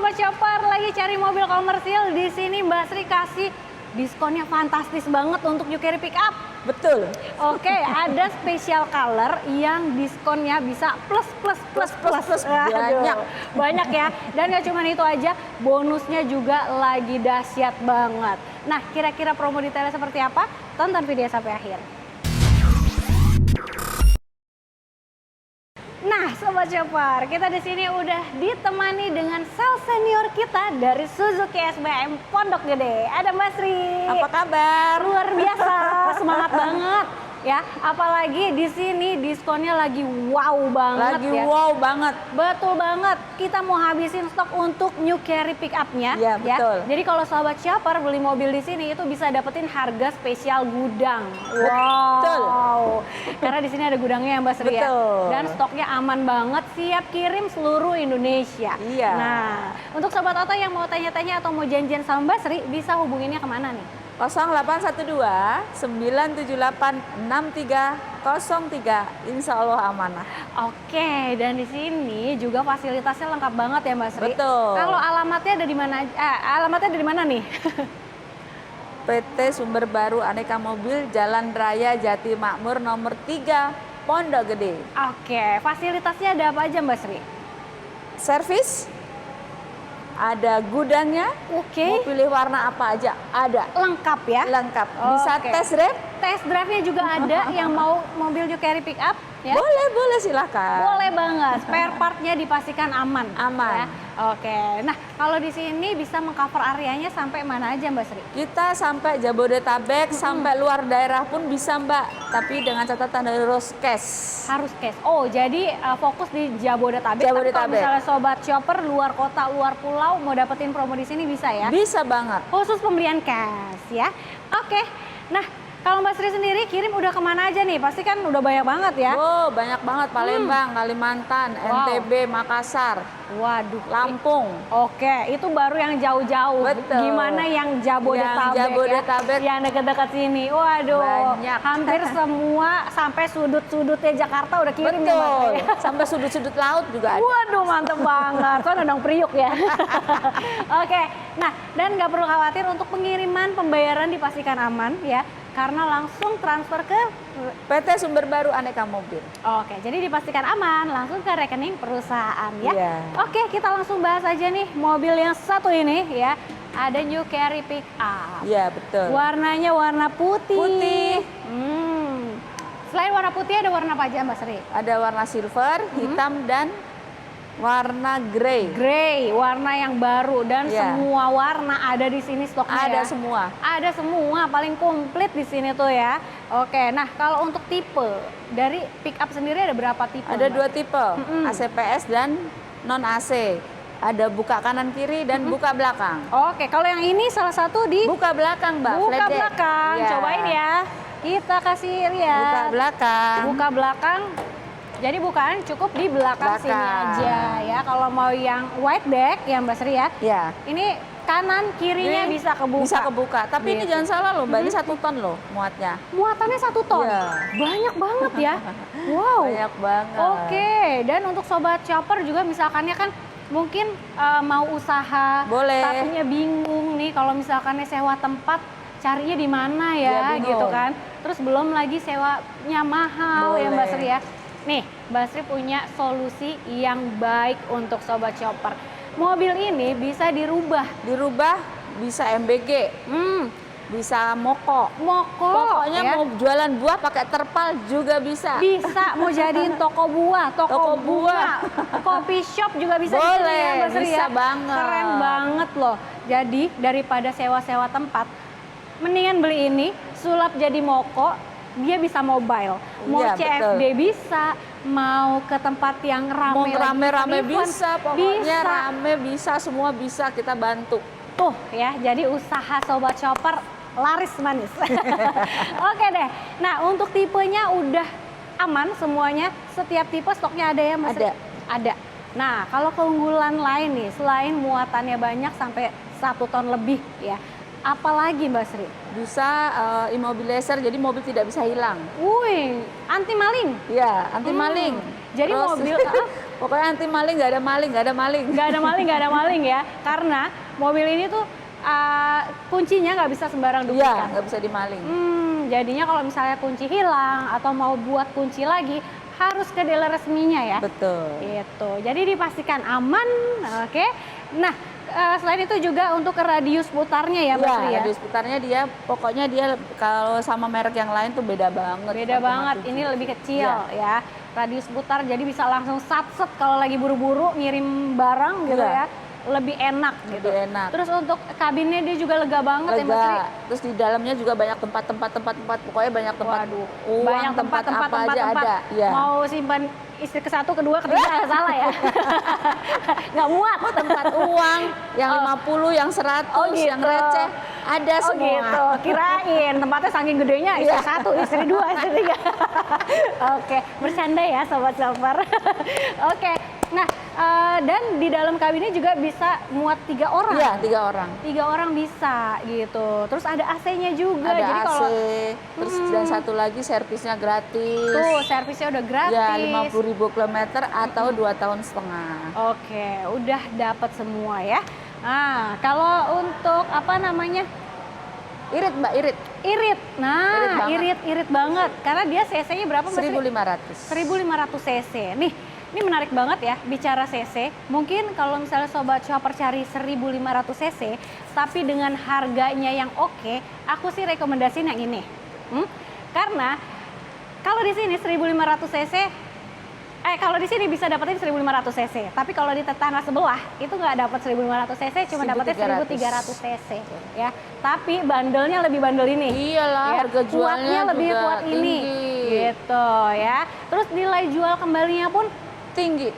Sobat Chopper, lagi cari mobil komersil. Di sini Mbak Sri kasih diskonnya fantastis banget untuk You Carry Pickup. Betul. Oke, ada special color yang diskonnya bisa plus. Banyak. Banyak ya. Dan gak cuma itu aja, bonusnya juga lagi dahsyat banget. Nah, kira-kira promo detailnya seperti apa? Tonton video sampai akhir. Nah, Sobat Chopper, kita di sini udah ditemani dengan sales senior kita dari Suzuki SBM Pondok Gede. Ada Mbak Sri. Apa kabar? Luar biasa, semangat banget ya. Apalagi di sini diskonnya lagi wow banget ya. Wow banget. Betul banget. Kita mau habisin stok untuk New Carry Pickup-nya. Iya, betul. Jadi kalau Sobat Chopper beli mobil di sini itu bisa dapetin harga spesial gudang. Betul. Wow. Karena di sini ada gudangnya ya Mbak Sri ya. Betul. Dan stoknya aman banget, siap kirim seluruh Indonesia. Iya. Nah, untuk Sobat Oto yang mau tanya-tanya atau mau janjian sama Mbak Sri, bisa hubunginnya kemana nih? 0812 978 6303. Insya Allah amanah. Oke, dan di sini juga fasilitasnya lengkap banget ya Mbak Sri. Betul. Kalau alamatnya ada di mana? Alamatnya dari mana nih? PT Sumber Baru Aneka Mobil, Jalan Raya Jati Makmur nomor 3, Pondok Gede. Oke, fasilitasnya ada apa aja Mbak Sri? Servis, ada gudangnya. Oke. Mau pilih warna apa aja ada. Lengkap ya? Lengkap. Bisa Oke. test drive? Test drive-nya juga ada yang mau mobil You Carry Pickup ya? Boleh silakan. Boleh banget. Spare part-nya dipastikan aman. Aman. Ya? Oke. Nah, kalau di sini bisa mengcover areanya sampai mana aja Mbak Sri? Kita sampai Jabodetabek, sampai luar daerah pun bisa Mbak. Tapi dengan catatan harus cash. Harus cash. Oh, jadi fokus di Jabodetabek. Tapi kalau Jabodetabek. misalnya Sobat Chopper luar kota, luar pulau mau dapetin promo di sini bisa ya? Bisa banget. Khusus pembelian cash ya. Oke. Nah, kalau Mbak Sri sendiri kirim udah kemana aja nih? Pasti kan udah banyak banget ya? Oh, banyak banget. Palembang, Kalimantan, Wow. NTB, Makassar, Waduh. Lampung. Oke, itu baru yang jauh-jauh. Betul. Gimana yang Jabodetabek, Yang Jabodetabek. ya? Yang dekat-dekat sini. Waduh, Banyak. hampir semua sampai sudut-sudutnya Jakarta udah kirim ya Mbak Betul. Sri? Sampai sudut-sudut laut juga ada. Waduh, mantep banget. Soalnya Dong Priuk ya. Oke, nah dan nggak perlu khawatir untuk pengiriman pembayaran dipastikan aman ya. Karena langsung transfer ke PT Sumber Baru Aneka Mobil. Oke, jadi dipastikan aman langsung ke rekening perusahaan ya. Iya. Oke, kita langsung bahas aja nih mobil yang satu ini ya. Ada New Carry Pickup. Iya, betul. Warnanya warna putih. Putih. Selain warna putih ada warna apa aja Mbak Sri? Ada warna silver, hitam, dan warna grey. Grey, warna yang baru dan Iya. semua warna ada di sini stoknya Ada ya. semua. Ada semua, paling komplit di sini tuh ya. Oke, nah kalau untuk tipe dari pickup sendiri ada berapa tipe? Ada Mbak? 2 tipe, ACPS dan non AC. Ada buka kanan kiri dan buka belakang. Oke, kalau yang ini salah satu di Buka belakang, Mbak. buka flat deck. belakang. Iya. Cobain ya. Kita kasih lihat. Buka belakang. Buka belakang. Jadi bukaan cukup di belakang sini Belakang. aja ya. Kalau mau yang wide deck ya Mbak Sri ya. Ya. Ini kanan kirinya Ini bisa kebuka. Bisa kebuka. Tapi ini Gitu. jangan salah loh, Mbak. Ini 1 ton loh muatnya. Muatannya 1 ton. Iya. Banyak banget ya. Wow. Banyak banget. Oke, dan untuk Sobat Chopper juga misalkannya kan mungkin mau usaha, Boleh. tapinya bingung nih kalau misalkannya sewa tempat carinya di mana Iya, ya bingung. gitu kan. Terus belum lagi sewanya mahal ya Mbak Boleh. Sri ya. Nih, Mbak Sri punya solusi yang baik untuk Sobat Chopper. Mobil ini bisa dirubah. Dirubah bisa MBG, bisa moko. Moko. Pokoknya ya. mau jualan buah pakai terpal juga bisa. Bisa mau jadiin toko buah, Toko bunga, coffee shop juga bisa di sini Boleh, ya Mbak Sri bisa ya. banget. Keren banget loh. Jadi daripada sewa-sewa tempat, mendingan beli ini, sulap jadi moko, dia bisa mobile. Mau Iya, CFD bisa, mau ke tempat yang Mau rame, rame-rame lagi event, bisa, pokoknya bisa. rame bisa, semua bisa kita bantu. Tuh ya, jadi usaha Sobat Chopper laris manis. Oke deh. Nah, untuk tipenya udah aman semuanya. Setiap tipe stoknya ada ya Mas? Ada. Ada. Nah, kalau keunggulan lain nih, selain muatannya banyak sampai 1 ton lebih ya. Apalagi Mbak Sri? Bisa immobilizer, jadi mobil tidak bisa hilang. Wih, anti maling. Ya, anti maling. Jadi Terus mobil Pokoknya anti maling, nggak ada maling, nggak ada maling. Nggak ada maling, nggak ada maling ya. Karena mobil ini tuh kuncinya nggak bisa sembarang Iya, duplikat. nggak bisa dimaling. Jadinya kalau misalnya kunci hilang atau mau buat kunci lagi harus ke dealer resminya ya. Betul. Gitu. Jadi dipastikan aman, oke. Nah, selain itu juga untuk radius putarnya ya, Mbak Sri ya. Radius putarnya dia, pokoknya dia kalau sama merek yang lain tuh beda banget. Beda banget. Ini lebih kecil ya. Radius putar jadi bisa langsung sat-set kalau lagi buru-buru ngirim barang gitu ya. Lebih enak gitu. Lebih enak. Terus untuk kabinnya dia juga lega banget ya, Mbak Sri. Terus di dalamnya juga banyak tempat, pokoknya banyak tempat. Uang, Banyak tempat apa aja ada. Ya. Mau simpan istri ke-1, ke-2, ke-3 salah ya. Nggak muat. Tempat uang yang 50, yang 100, gitu. yang receh ada semua. Gitu. Kirain tempatnya saking gedenya istri 1, istri 2, istri 3. Oke, bercanda ya sobat shopper. Oke. Nah, dan di dalam kabinnya juga bisa muat 3 orang. Iya, 3 orang. 3 orang bisa gitu. Terus ada AC-nya juga. Ada Jadi AC, kalau terus dan satu lagi servisnya gratis. tuh servisnya udah gratis. Ya, 50.000 km atau 2,5 tahun. Oke, udah dapat semua ya. Nah, kalau untuk apa namanya? Irit, Mbak, irit. Irit. Nah, irit banget. Karena dia cc-nya berapa, Mbak Sri? 1.500. 1.500 cc. Nih, ini menarik banget ya bicara cc. Mungkin kalau misalnya sobat shopper cari 1.500 cc, tapi dengan harganya yang oke, aku sih rekomendasiin yang ini. Karena kalau di sini 1.500 cc, kalau di sini bisa dapetin 1.500 cc, tapi kalau di tetangga sebelah itu nggak dapat 1.500 cc, cuma dapetnya 1.300 cc ya. Tapi bandelnya lebih bandel ini. Iyalah, ya, harga jualnya kuatnya lebih juga kuat ini, gitu ya. Terus nilai jual kembalinya pun tinggi,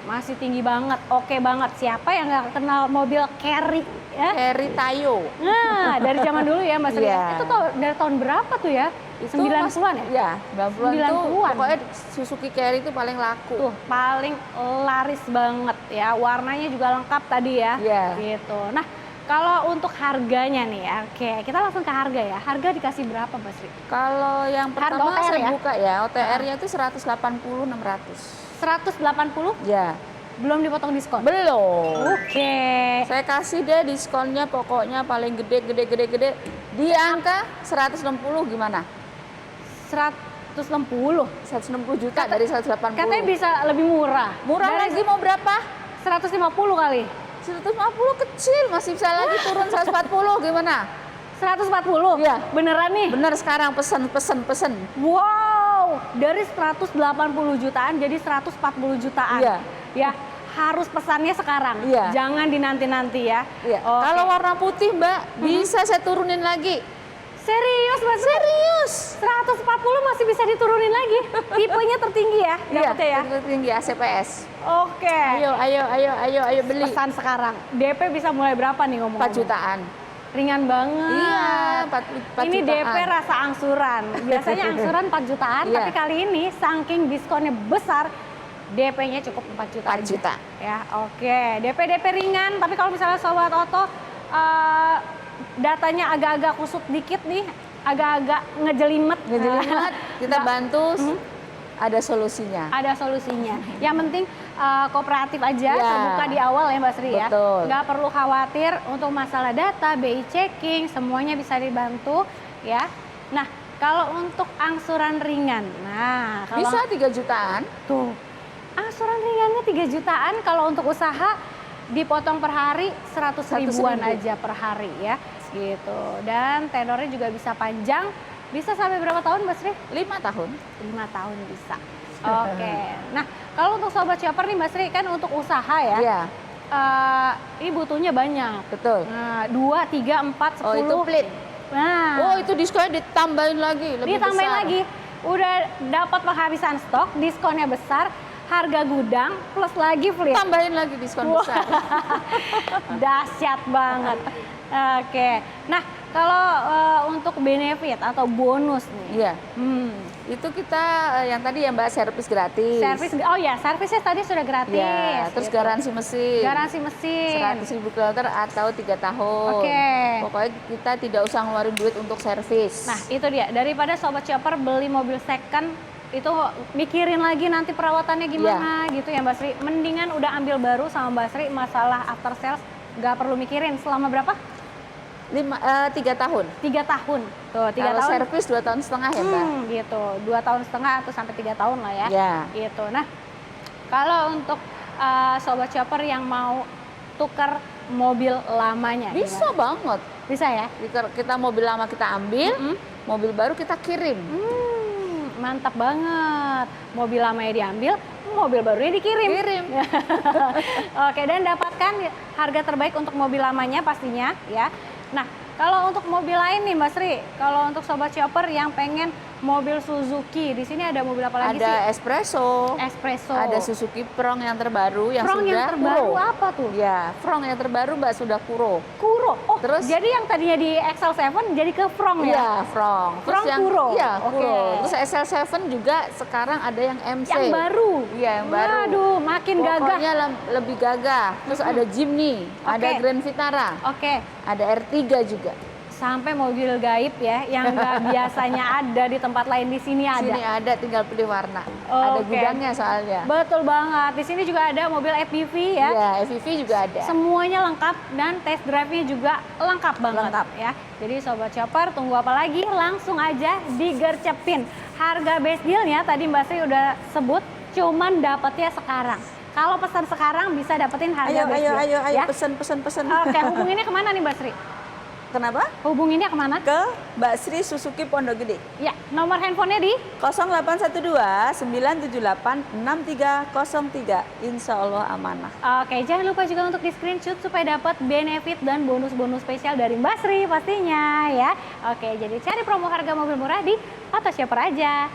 masih tinggi banget, oke banget. Siapa yang nggak kenal mobil Carry ya? Carry Tayo. Nah, dari zaman dulu ya, Mas Ria. Iya. Itu dari tahun berapa tuh ya? 90-an ya? Iya, 90-an tuh 90-an. pokoknya Suzuki Carry itu paling laku. Tuh, paling laris banget ya. Warnanya juga lengkap tadi ya. Iya. Gitu. Nah, kalau untuk harganya nih ya, oke, kita langsung ke harga ya. Harga dikasih berapa, Mas Ri? Kalau yang pertama OTR saya ya? buka ya, OTR-nya itu 180.600. 180? Ya. Belum dipotong diskon? Belum. Oke. Saya kasih deh diskonnya, pokoknya paling gede. Di angka 160 gimana? 160. 160 juta dari 180. Katanya bisa lebih murah. Murah Dari lagi mau berapa? 150 kali. 150 kecil, masih bisa lagi turun 140 gimana? 140? Iya. Beneran nih? Bener, sekarang pesen. Wow, dari 180 jutaan jadi 140 jutaan. Iya. Ya, harus pesannya sekarang. Iya. Jangan dinanti-nanti ya. Iya. Oke. Kalau warna putih, Mbak, bisa saya turunin lagi. Serius, Mas? Serius. 140 masih bisa diturunin lagi. Tipenya tertinggi ya? Dapetnya ya? Itu tinggi ACPS. Oke. Ayo beli. Pesan sekarang. DP bisa mulai berapa nih ngomong? 4 jutaan. Ringan banget. Iya, 4 Ini jutaan. DP rasa angsuran. Biasanya angsuran 4 jutaan, Iya. tapi kali ini saking diskonnya besar, DP-nya cukup 4 juta. 4 juta. Ya, oke. DP ringan, tapi kalau misalnya sobat oto datanya agak-agak kusut dikit nih, agak-agak ngejelimet. Kita bantu. Ada solusinya. Ada solusinya. Yang penting kooperatif aja, Ya. terbuka di awal ya Mbak Sri ya. Betul. Nggak perlu khawatir untuk masalah data, BI checking, semuanya bisa dibantu ya. Nah, kalau untuk angsuran ringan, nah kalau Bisa 3 jutaan. tuh angsuran ringannya 3 jutaan, kalau untuk usaha dipotong per hari 100 ribuan 100.000 aja per hari ya, gitu. Dan tenornya juga bisa panjang, bisa sampai berapa tahun Mbak Sri? 5 tahun. 5 tahun bisa. Oke. Nah, kalau untuk sobat shopper nih Mbak Sri, kan untuk usaha ya. Iya, Ini butuhnya banyak. betul. Nah, 2, 3, 4, 10. Oh, itu fleet. Nah, Oh, itu diskonnya ditambahin lagi, lebih ditambahin besar. lagi. Udah dapat penghabisan stok, diskonnya besar, harga gudang plus lagi fleet. Tambahin lagi diskon Wah. besar. Dahsyat banget. Oke. Nah, kalau untuk benefit atau bonus nih. Iya. Itu kita yang tadi ya Mbak, servis gratis. Servis, oh ya, servisnya tadi sudah gratis. Ya, terus gitu. garansi mesin. Garansi mesin. 100.000 km atau 3 tahun. Oke. Pokoknya kita tidak usah ngeluarin duit untuk servis. Nah, itu dia. Daripada sobat shopper beli mobil second itu mikirin lagi nanti perawatannya gimana gitu ya Mbak Sri. Mendingan udah ambil baru sama Mbak Sri, masalah after sales nggak perlu mikirin. Selama berapa? 3 tahun. 3 tahun. Tuh, 3 Kalau tahun. servis 2 tahun setengah ya Mbak? Gitu. 2 tahun setengah atau sampai 3 tahun lah ya. Ya. Gitu. Nah, kalau untuk Sobat Shopper yang mau tukar mobil lamanya. Bisa banget. Bisa ya? Kita mobil lama kita ambil, mobil baru kita kirim. Mantap banget. Mobil lamanya diambil, mobil barunya dikirim. Kirim. Oke, dan dapatkan harga terbaik untuk mobil lamanya pastinya ya. Nah, kalau untuk mobil lain nih Mbak Sri, kalau untuk Sobat Shopper yang pengen mobil Suzuki, di sini ada mobil apa lagi sih? Ada Espresso. Espresso. Ada Suzuki Prong yang terbaru yang Prong sudah yang terbaru Kuro. apa tuh? Ya, Prong yang terbaru Mbak sudah Kuro. Kuro. Oh, Terus? jadi yang tadinya di XL7 jadi ke Prong ya? Iya, Prong. Prong Kuro. Iya, Oke. Kuro. Terus SL7 juga sekarang ada yang MC. Yang baru. Iya, yang baru. Waduh, makin gagah. Pokoknya lebih gagah. Terus ada Jimny, ada Oke. Grand Vitara, Oke. ada R3 juga. Sampai mobil gaib ya yang nggak biasanya ada di tempat lain, di sini ada. Sini ada, tinggal pilih warna. Ada Oke. gudangnya soalnya. Betul banget. Di sini juga ada mobil FPV ya. Iya, FEV juga ada. Semuanya lengkap dan test drive-nya juga lengkap banget Lengkap. ya. Jadi Sobat Shopper tunggu apa lagi? Langsung aja digercepin. Harga best deal-nya tadi Mbak Sri udah sebut, cuman dapetnya sekarang. Kalau pesan sekarang bisa dapetin harga best deal. Ayo, ya. pesen. Oke, hubunginnya kemana nih Mbak Sri? Kenapa? Hubunginnya kemana? Ke Mbak Sri Suzuki Pondok Gede. Ya, nomor handphonenya di 0812 978 6303. Insya Allah amanah. Oke, jangan lupa juga untuk di screenshot supaya dapat benefit dan bonus-bonus spesial dari Mbak Sri pastinya ya. Oke, jadi cari promo harga mobil murah di Auto Shopper aja.